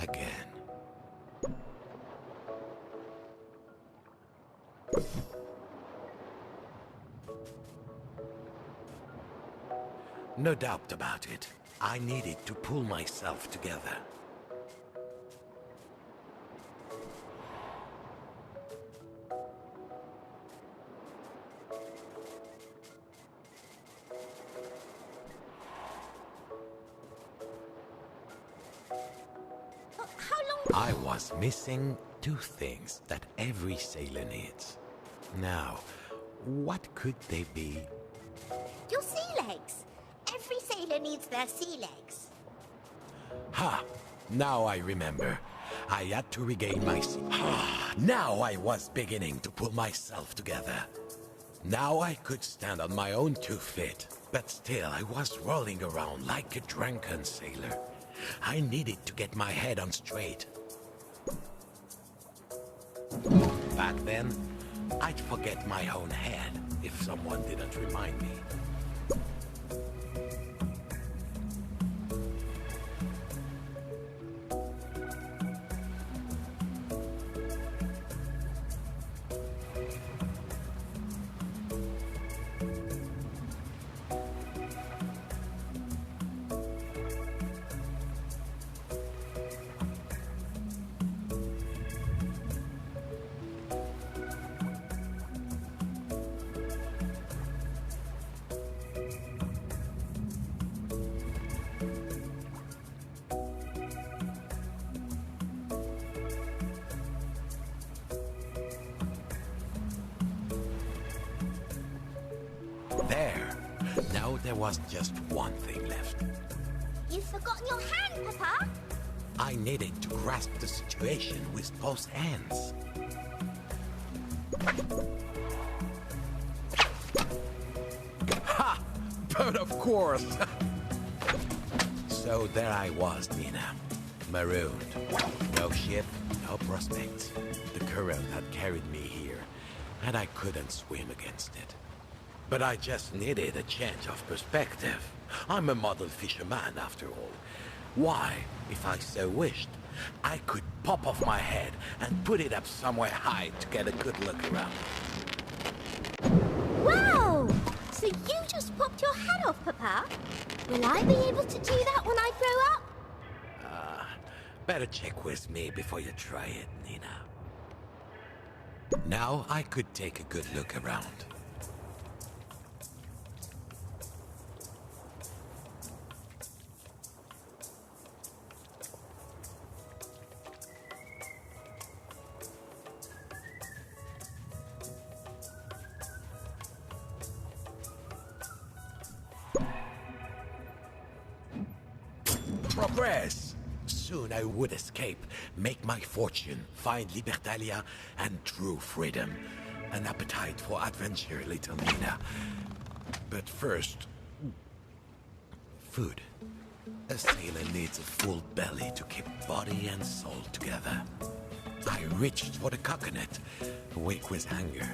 again. No doubt about it. I needed to pull myself together. I was missing two things that every sailor needs. Now, what could they be? Your sea legs. Every sailor needs their sea legs. Ha! Now I remember. I had to regain my Now I was beginning to pull myself together. Now I could stand on my own 2 feet, but still I was rolling around like a drunken sailor. I needed to get my head on straight. Back then, I'd forget my own head if someone didn't remind me. There. Now there was just one thing left. You've forgotten your hand, Papa. I needed to grasp the situation with both hands. Ha! But of course! So there I was, Nina. Marooned. No ship, no prospects. The current had carried me here, and I couldn't swim against it. But I just needed a change of perspective. I'm a model fisherman, after all. Why, if I so wished, I could pop off my head and put it up somewhere high to get a good look around. Wow! So you just popped your head off, Papa? Will I be able to do that when I grow up? Better check with me before you try it, Nina. Now I could take a good look around. Progress! Soon I would escape, make my fortune, find Libertalia, and true freedom. An appetite for adventure, little Nina. But first... food. A sailor needs a full belly to keep body and soul together. I reached for the coconut, awake with hunger.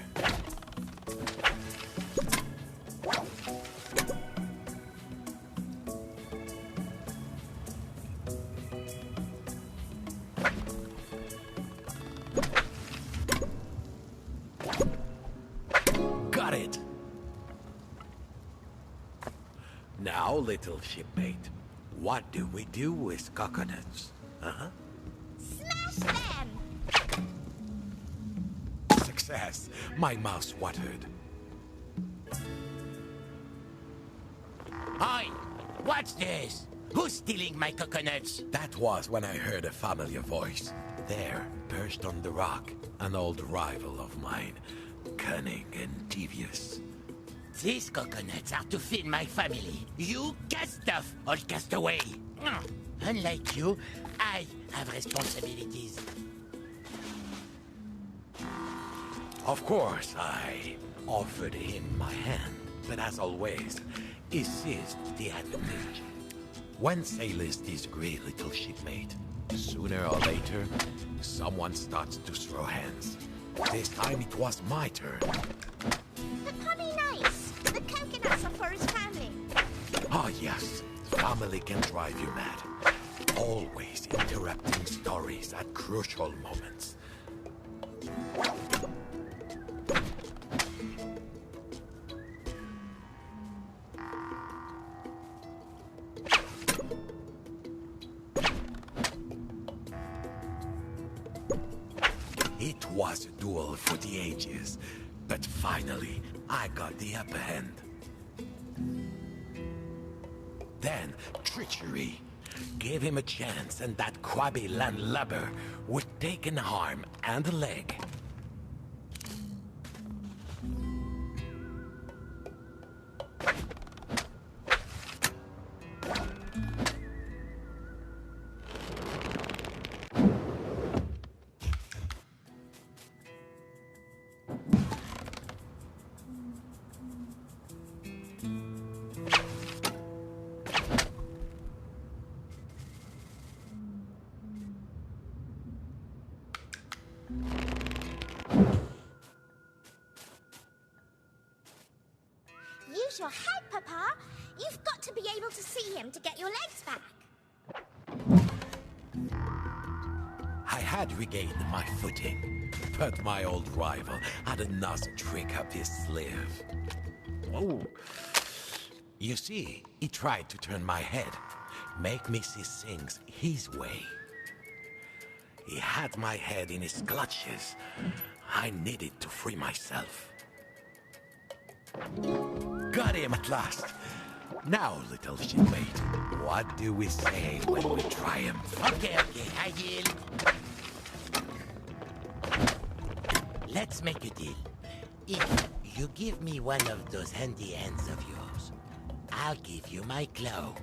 Got it! Now, little shipmate, what do we do with coconuts? Uh-huh. Smash them! Success! My mouth watered. Hi! What's this? Who's stealing my coconuts? That was when I heard a familiar voice. There, perched on the rock, an old rival of mine. Cunning and devious. These coconuts are to feed my family. You cast off, old castaway. Unlike you, I have responsibilities. Of course, I offered him my hand, but as always, he seized the advantage. When sailors disagree, little shipmate, sooner or later, someone starts to throw hands. This time it was my turn. But Honey Nice, the coconuts are for his family. Oh yes, family can drive you mad. always interrupting stories at crucial moments. It was a duel for the ages, but finally, I got the upper hand. Then, treachery. Gave him a chance, and that Quabi landlubber would take an arm and a leg. Use your head, Papa. You've got to be able to see him to get your legs back. I had regained my footing, but my old rival had another trick up his sleeve. Oh. You see, he tried to turn my head, make me see things his way. He had my head in his clutches. I needed to free myself. Got him at last. Now, little shipmate, what do we say when we triumph? Okay, I deal. Let's make a deal. If you give me one of those handy hands of yours, I'll give you my claw.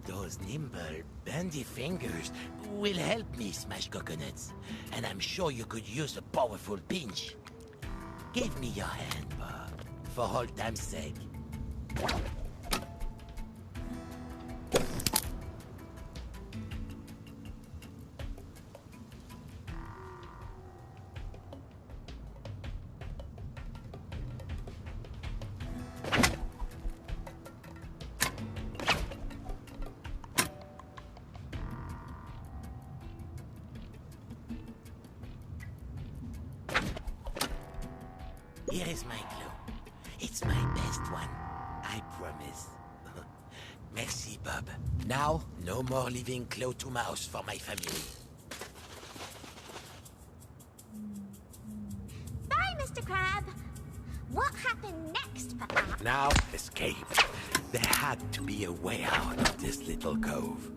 Those nimble, bendy fingers will help me smash coconuts, and I'm sure you could use a powerful pinch. Give me your hand, Bob, for old time's sake. Here is my clue. It's my best one, I promise. Merci, Bob. Now, no more leaving claw to mouse for my family. Bye, Mr. Crab. What happened next, Papa? Now, escape. There had to be a way out of this little cove.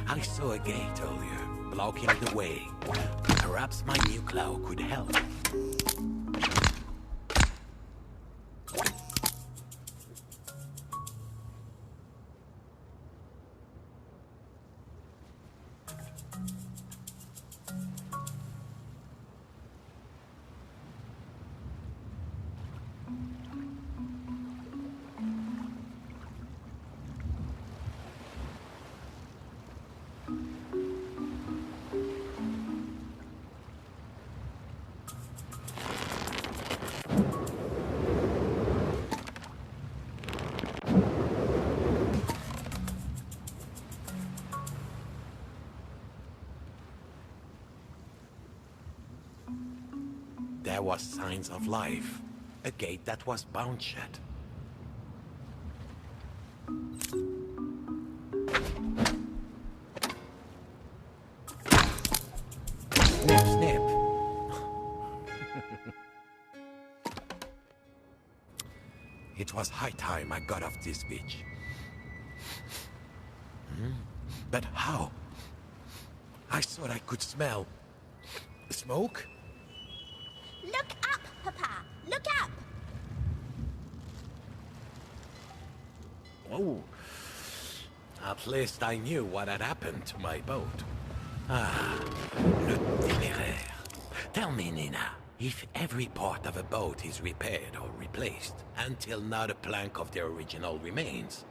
I saw a gate earlier, blocking the way. Perhaps my new claw could help. There was signs of life. A gate that was bound shut. Snip, snip. It was high time I got off this beach. But how? I thought I could smell smoke? Look up, Papa. Look up. Oh. At least I knew what had happened to my boat. Ah, le téméraire. Tell me, Nina, if every part of a boat is repaired or replaced until not a plank of the original remains,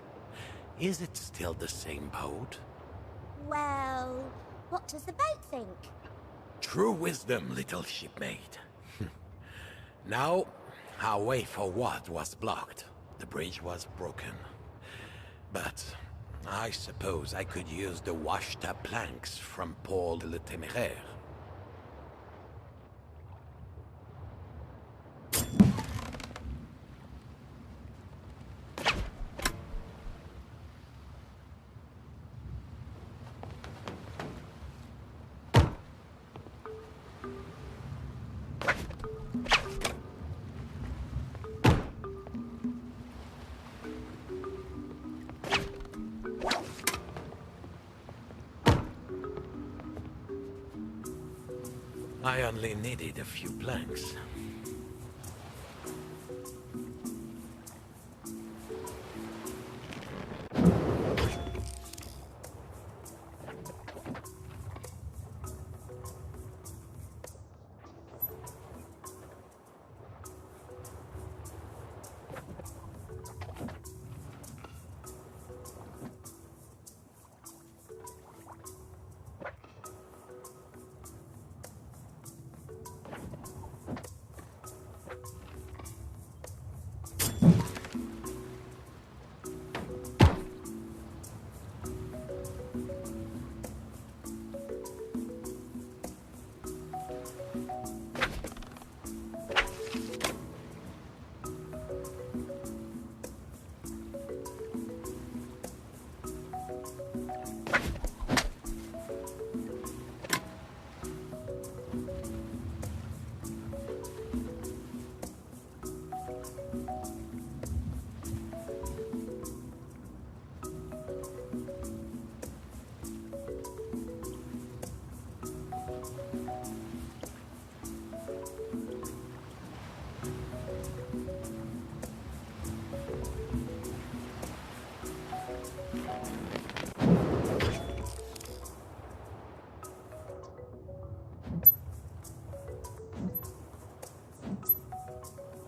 is it still the same boat? Well, what does the boat think? True wisdom, little shipmate. Now, our way forward was blocked. The bridge was broken. But I suppose I could use the washed-up planks from Paul le Téméraire. I only needed a few planks.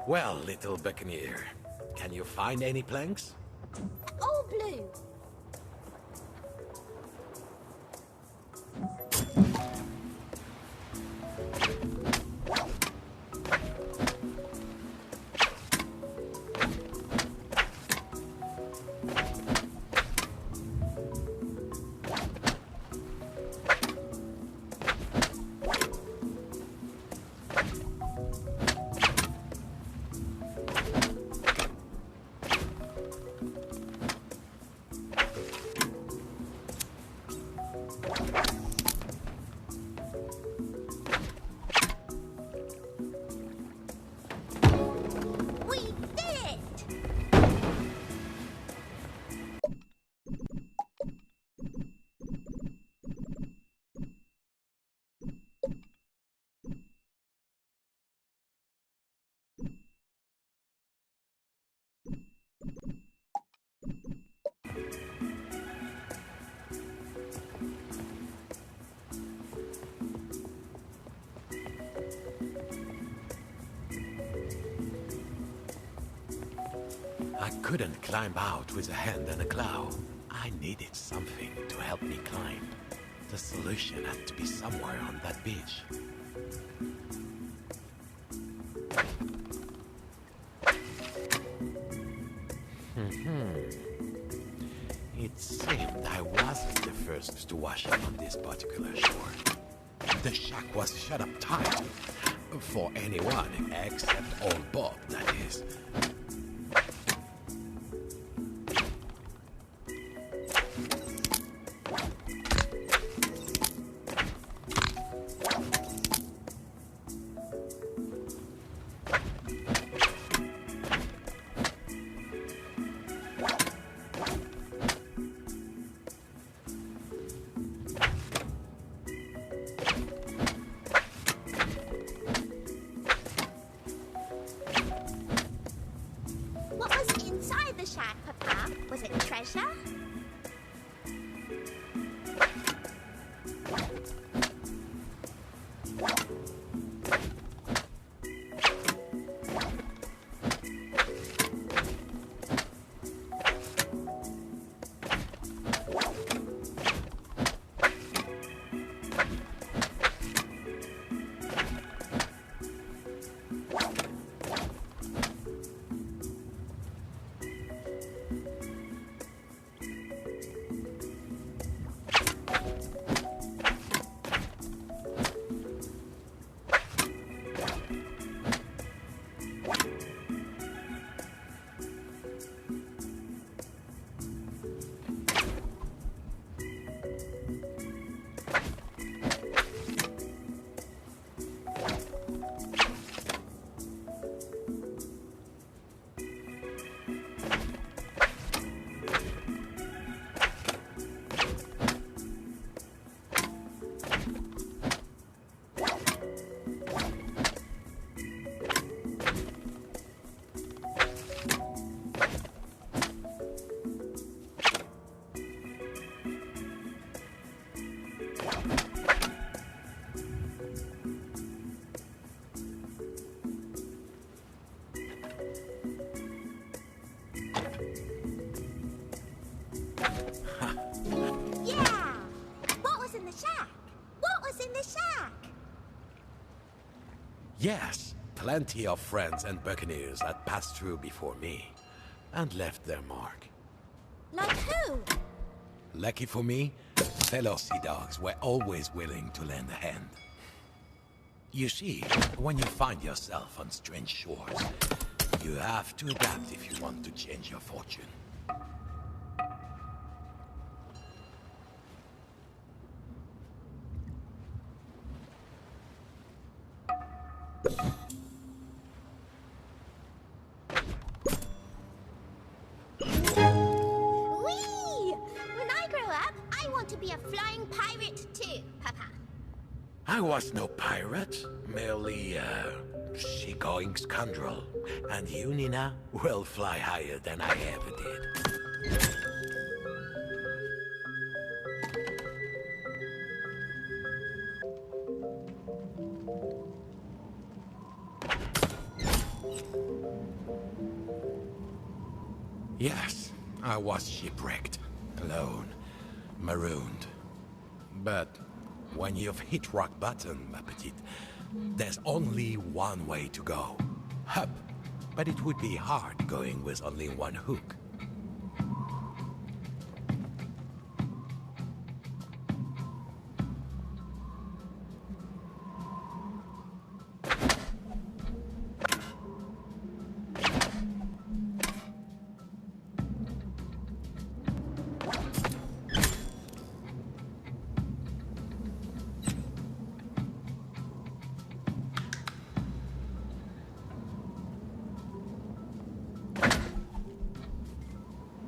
Well, little buccaneer, can you find any planks? All blue. I couldn't climb out with a hand and a claw. I needed something to help me climb. The solution had to be somewhere on that beach. It seemed I wasn't the first to wash up on this particular shore. The shack was shut up tight. For anyone except old Bob, that is. shack. What was in the shack? Yes, plenty of friends and buccaneers had passed through before me and left their mark. Like who? Lucky for me, fellow sea dogs were always willing to lend a hand. You see, when you find yourself on strange shores, you have to adapt if you want to change your fortune. Whee! When I grow up, I want to be a flying pirate too, Papa. I was no pirate, merely a seagoing scoundrel. And you, Nina, will fly higher than I ever did. Yes, I was shipwrecked, alone, marooned. But when you've hit rock bottom, ma petite, there's only one way to go. Up. But it would be hard going with only one hook.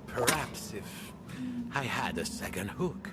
Perhaps if I had a second hook.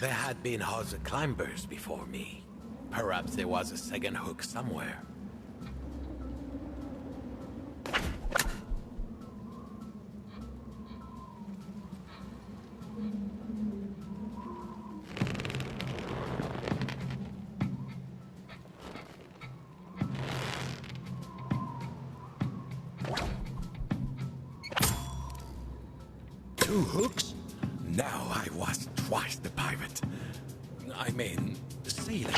There had been other climbers before me. Perhaps there was a second hook somewhere. Two hooks? Now I was twice the pirate. I mean, the sailor.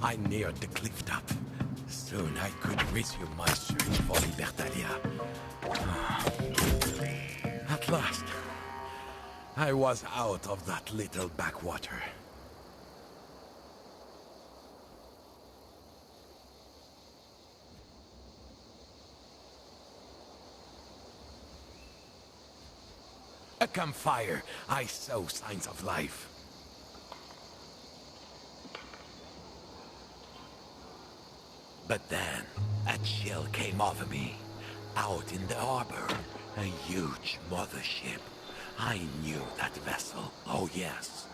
I neared the cliff top. Soon I could resume my search for Libertalia. At last, I was out of that little backwater. A campfire. I saw signs of life. But then, a chill came over me. Out in the harbor, a huge mothership. I knew that vessel, oh yes.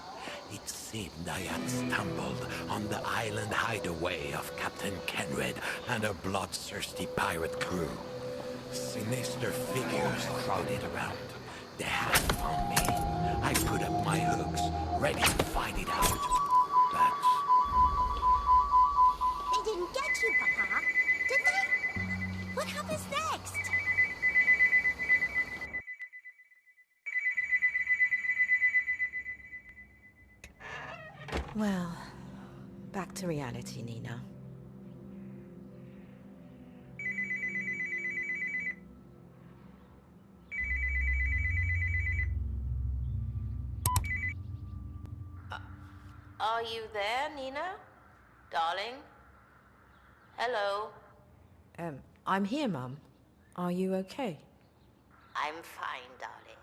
It seemed I had stumbled on the island hideaway of Captain Kenred and a bloodthirsty pirate crew. Sinister figures crowded around. They had found me. I put up my hooks, ready to fight it out. But They didn't get you, Papa, did they? What happens next? Well, back to reality, Nina. Are you there, Nina? Darling? Hello? I'm here, Mum. Are you okay? I'm fine, darling.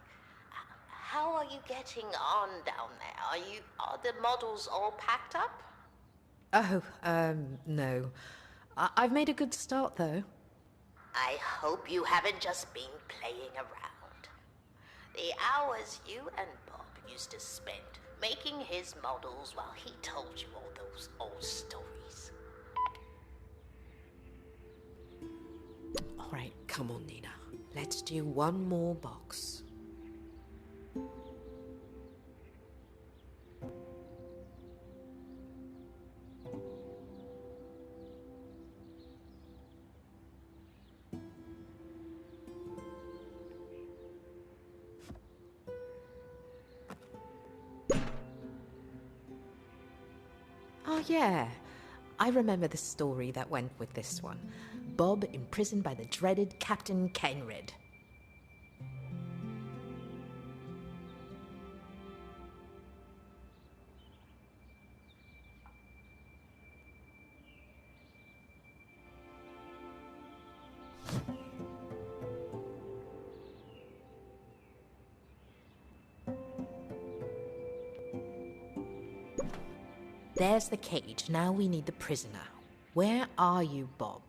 How are you getting on down there? Are the models all packed up? Oh, no. I've made a good start, though. I hope you haven't just been playing around. The hours you and Bob used to spend making his models while he told you all those old stories. All right, come on, Nina. Let's do one more box. Oh, yeah. I remember the story that went with this one. Bob imprisoned by the dreaded Captain Kenred. There's the cage. Now we need the prisoner. Where are you, Bob?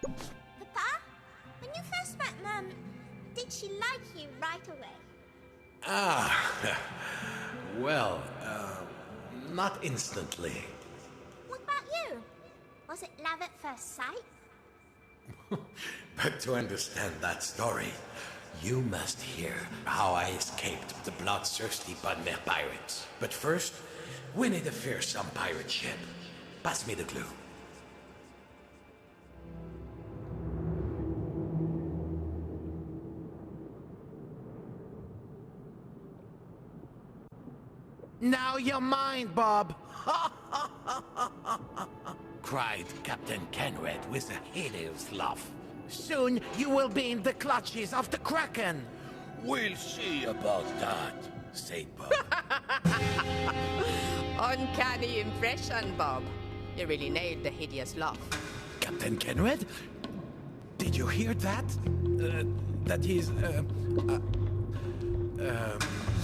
Papa, when you first met Mum, did she like you right away? Well, not instantly. What about you? Was it love at first sight? But to understand that story, you must hear how I escaped the bloodthirsty Budmere pirates. But first, we need a fearsome pirate ship. Pass me the clue. Now you're mine, Bob! Cried Captain Kenred with a hideous laugh. Soon you will be in the clutches of the Kraken! We'll see about that, said Bob. Uncanny impression, Bob. You really nailed the hideous laugh. Captain Kenred? Did you hear that? That is,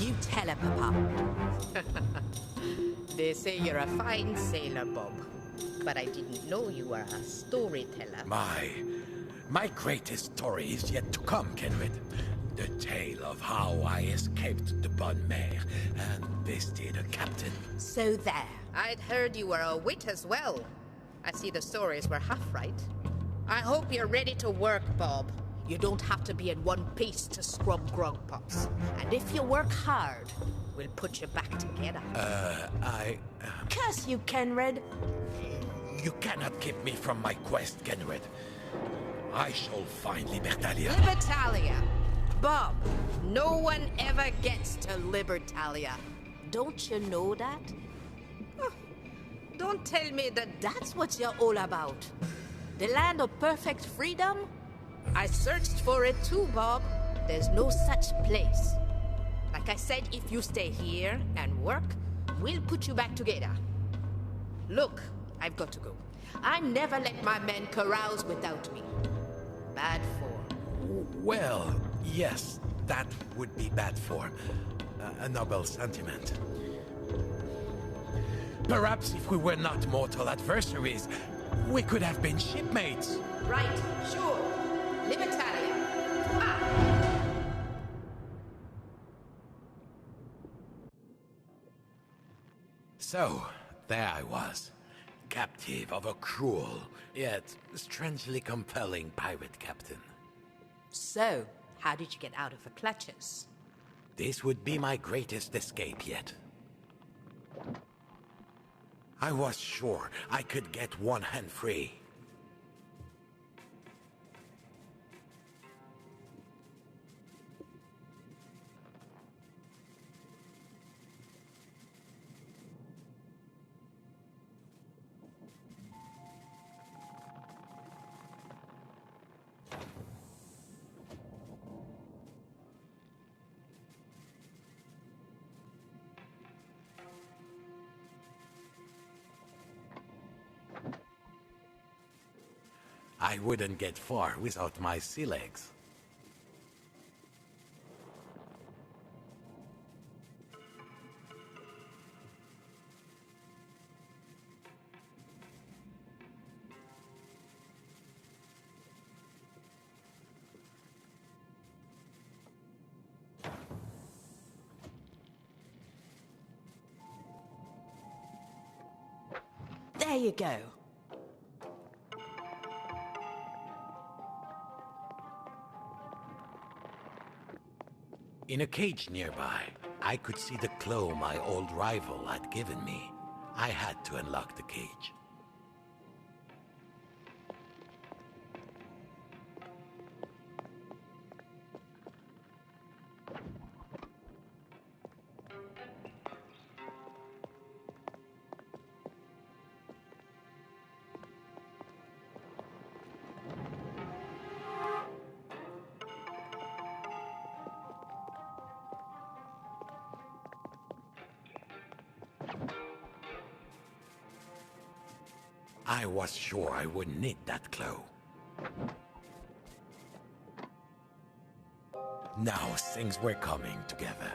You tell her, Papa. They say you're a fine sailor, Bob. But I didn't know you were a storyteller. My greatest story is yet to come, Kenred. The tale of how I escaped the Bonne-Mère and bested a captain. So there. I'd heard you were a wit as well. I see the stories were half right. I hope you're ready to work, Bob. You don't have to be in one piece to scrub grog pots. And if you work hard, we'll put you back together. Curse you, Kenred. You cannot keep me from my quest, Kenred. I shall find Libertalia. Libertalia! Bob, no one ever gets to Libertalia. Don't you know that? Don't tell me that That's what you're all about. The land of perfect freedom? I searched for it too, Bob. There's no such place. Like I said, if you stay here and work, we'll put you back together. Look, I've got to go. I never let my men carouse without me. Bad form. Well, yes, that would be bad form. A noble sentiment. Perhaps if we were not mortal adversaries, we could have been shipmates. Right, sure. Libertalia. Ah! So, there I was, captive of a cruel, yet strangely compelling pirate captain. So, how did you get out of the clutches? This would be my greatest escape yet. I was sure I could get one hand free. I wouldn't get far without my sea legs. There you go. In a cage nearby, I could see the claw my old rival had given me. I had to unlock the cage. I was sure I wouldn't need that claw. Now things were coming together.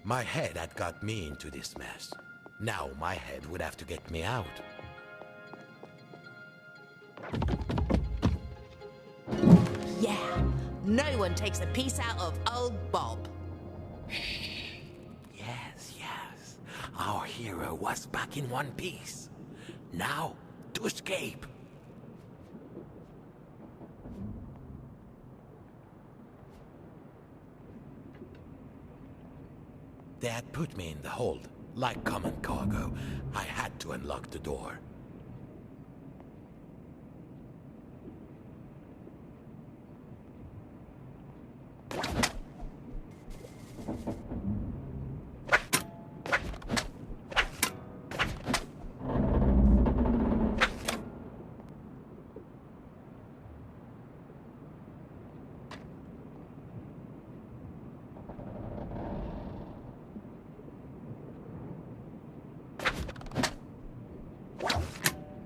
My head had got me into this mess. Now my head would have to get me out. Yeah, no one takes a piece out of old Bob. Yes, yes. Our hero was back in one piece. Now, to escape. They had put me in the hold. Like common cargo, I had to unlock the door.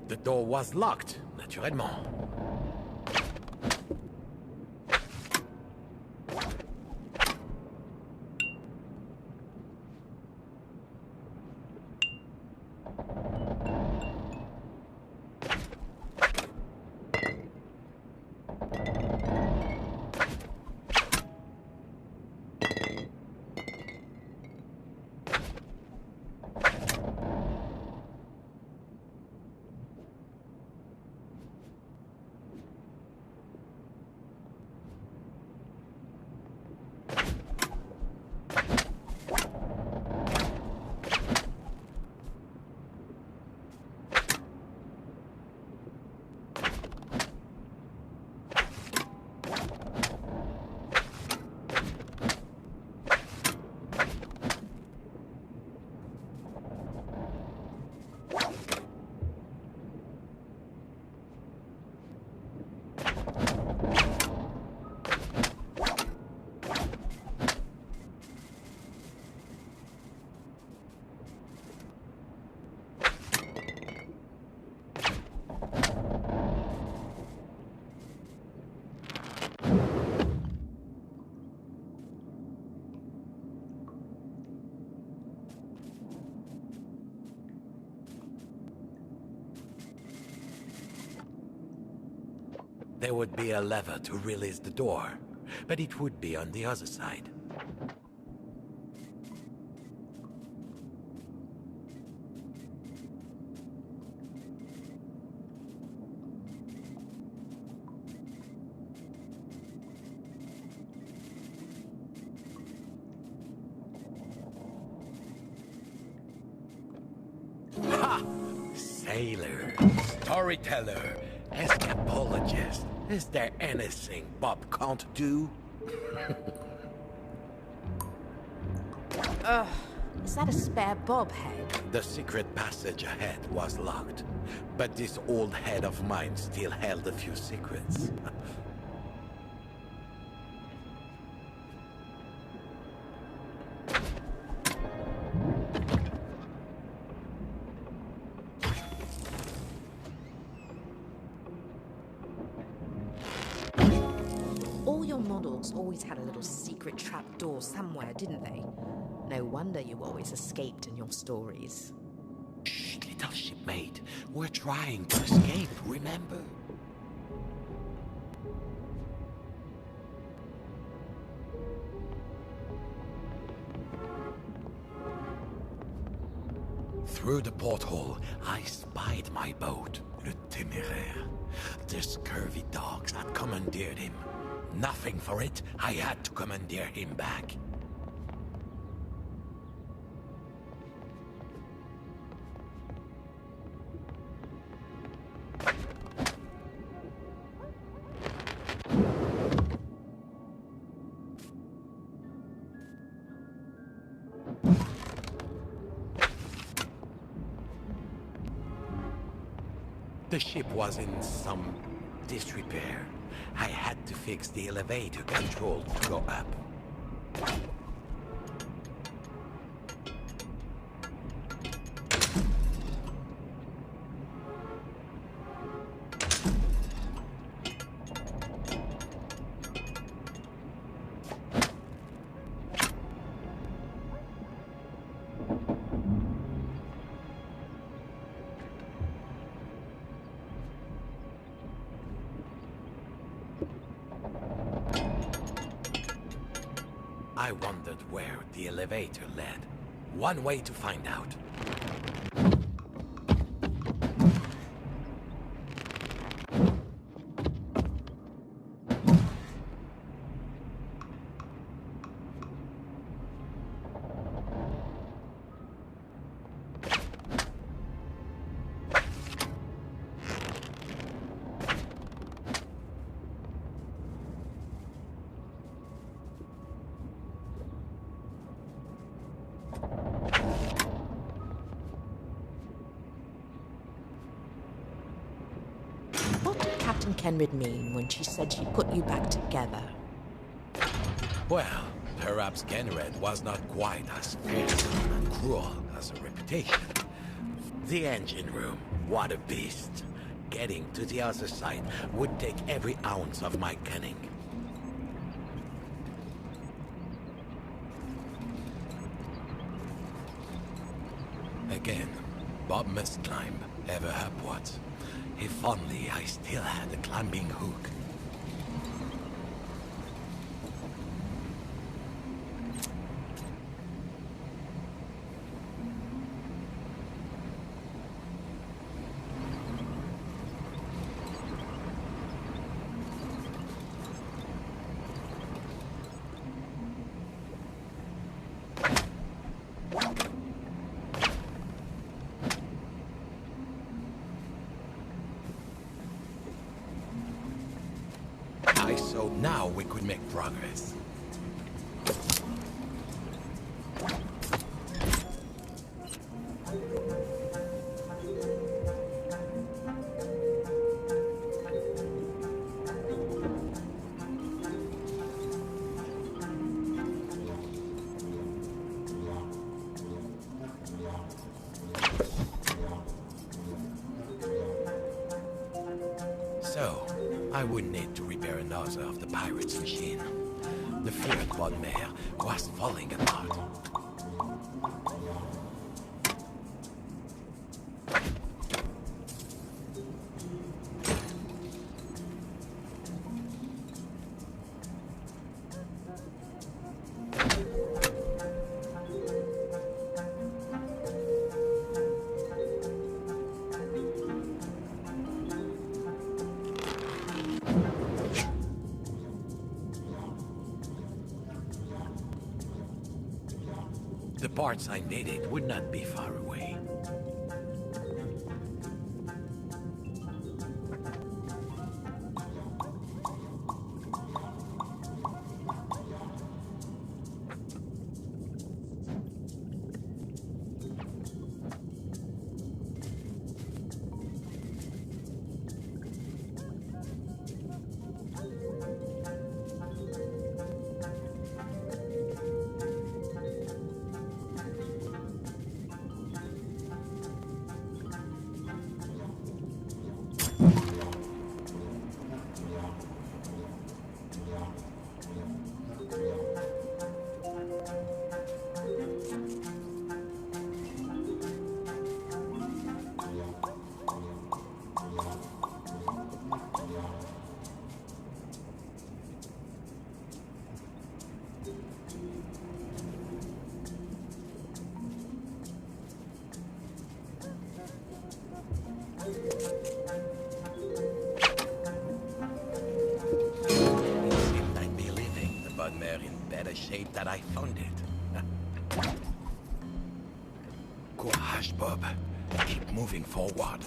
The door was locked, naturellement. There would be a lever to release the door, but it would be on the other side. Ha! Sailor, storyteller, escapologist. Is there anything Bob can't do? Is that a spare bob head? The secret passage ahead was locked, but this old head of mine still held a few secrets. All your models always had a little secret trapdoor somewhere, didn't they? No wonder you always escaped in your stories. Shh, little shipmate. We're trying to escape, remember? Through the porthole, I spied my boat, Le Téméraire. The scurvy dogs had commandeered him. Nothing for it, I had to commandeer him back. The ship was in some disrepair. I had to fix the elevator control to go up. I wondered where the elevator led. One way to find out. What did Captain Kenrid mean when she said she put you back together? Well, perhaps Kenred was not quite as fearsome and cruel as a reputation. The engine room, what a beast. Getting to the other side would take every ounce of my cunning. Again, Bob must climb, ever upwards. If only I still had a climbing hook. So now we could make progress. So, I would need to repair another of the pirate's machine. The feared Bonne Mare was falling apart. parts I needed would not be far away. Shape that I found it. Courage, Bob. Keep moving forward.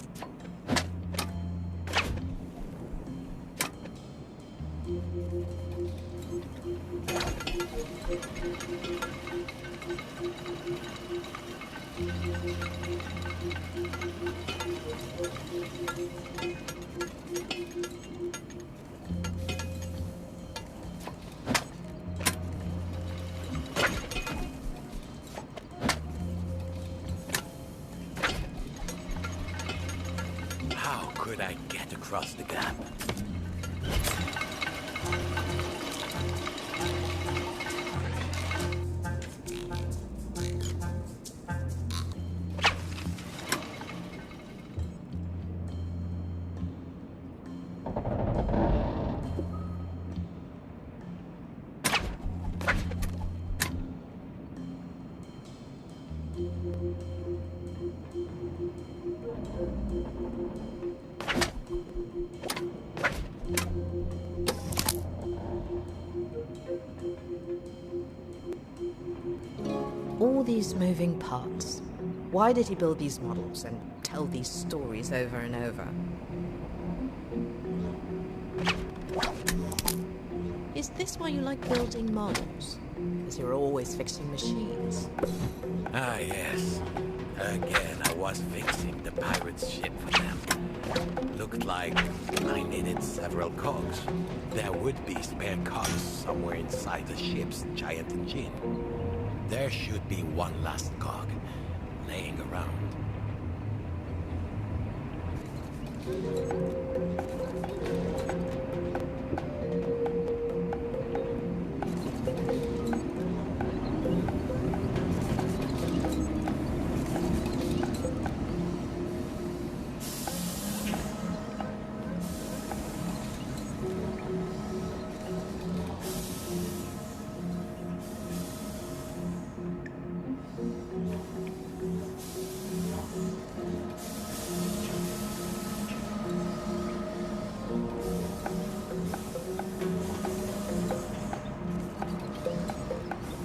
How could I get across the gap? All these moving parts. Why did he build these models and tell these stories over and over? Is this why you like building models? Because you're always fixing machines. Ah, yes. Again, I was fixing the pirate's ship for them. Looked like I needed several cogs. There would be spare cogs somewhere inside the ship's giant engine. There should be one last cog laying around.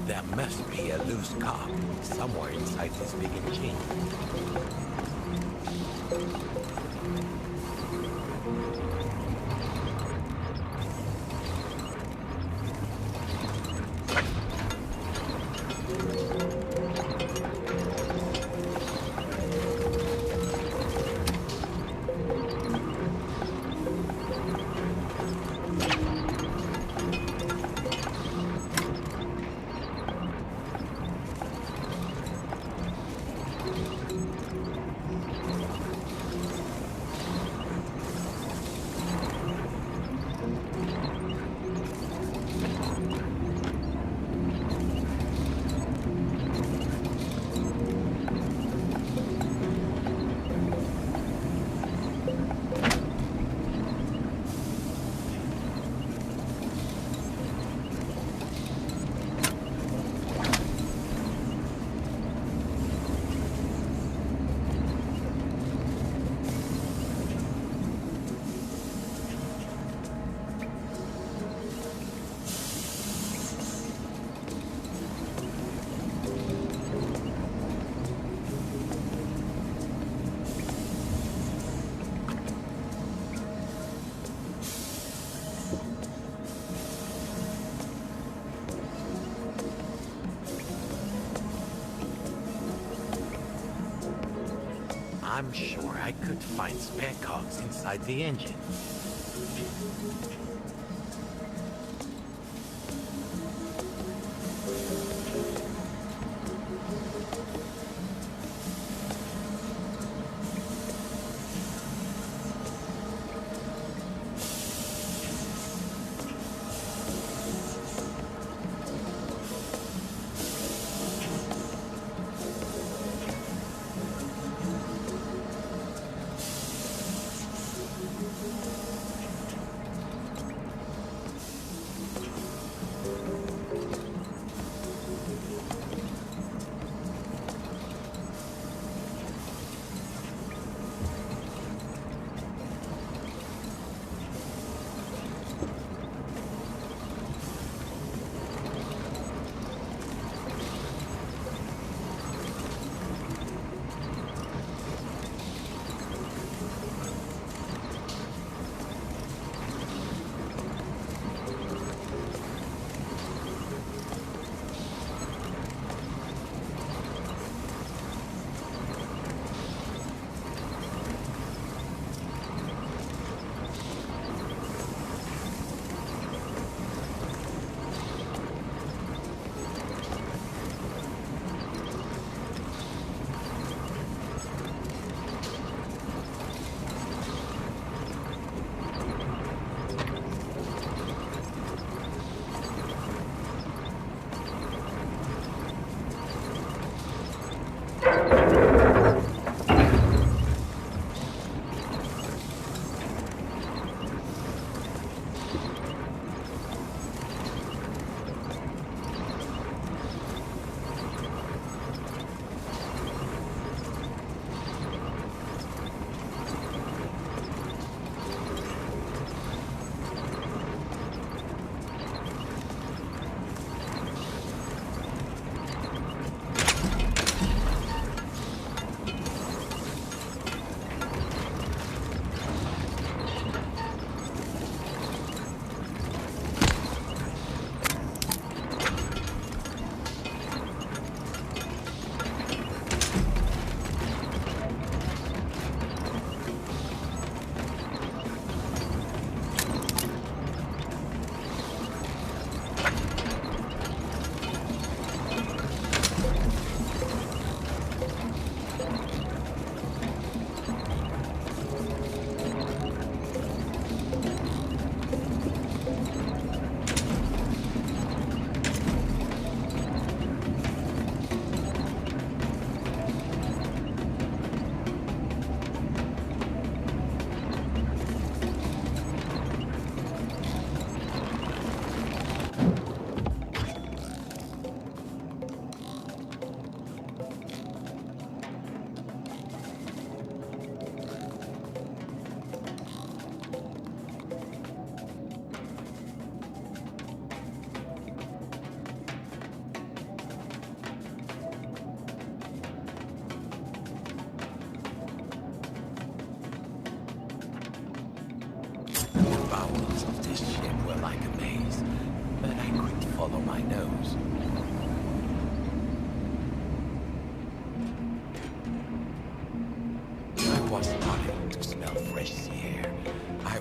There must be a loose cog somewhere inside this big engine. I'm sure I could find spare cogs inside the engine.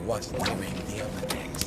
Was nearing the upper decks.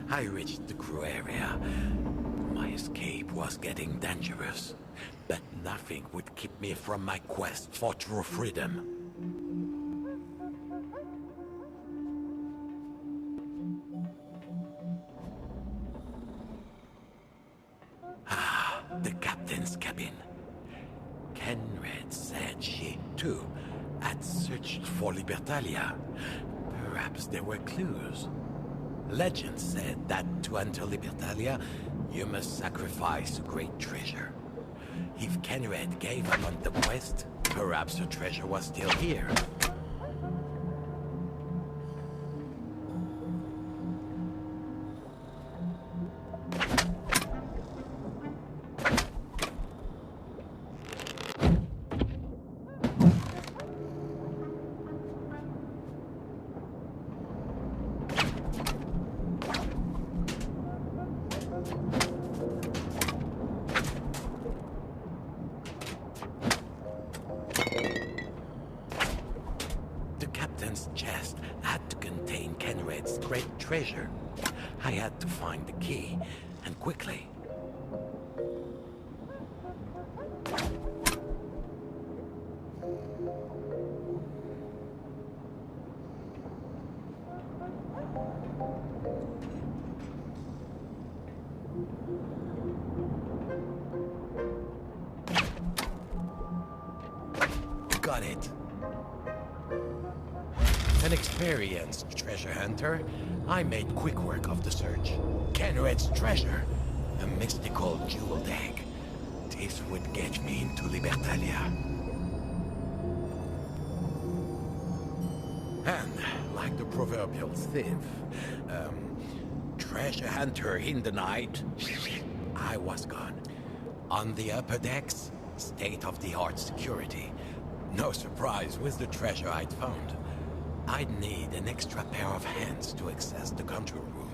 I reached the crew area. My escape was getting dangerous, but nothing would keep me from my quest for true freedom. The captain's cabin. Kenred said she, too, had searched for Libertalia. Perhaps there were clues. Legend said that to enter Libertalia, you must sacrifice a great treasure. If Kenred gave up on the quest, perhaps the treasure was still here. Chest had to contain Kenred's great treasure. I had to find the key, and quickly. Got it. An experienced treasure hunter, I made quick work of the search. Kenred's treasure, a mystical jeweled egg. This would get me into Libertalia. And, like the proverbial thief, treasure hunter in the night, I was gone. On the upper decks, state-of-the-art security. No surprise with the treasure I'd found. I'd need an extra pair of hands to access the control room.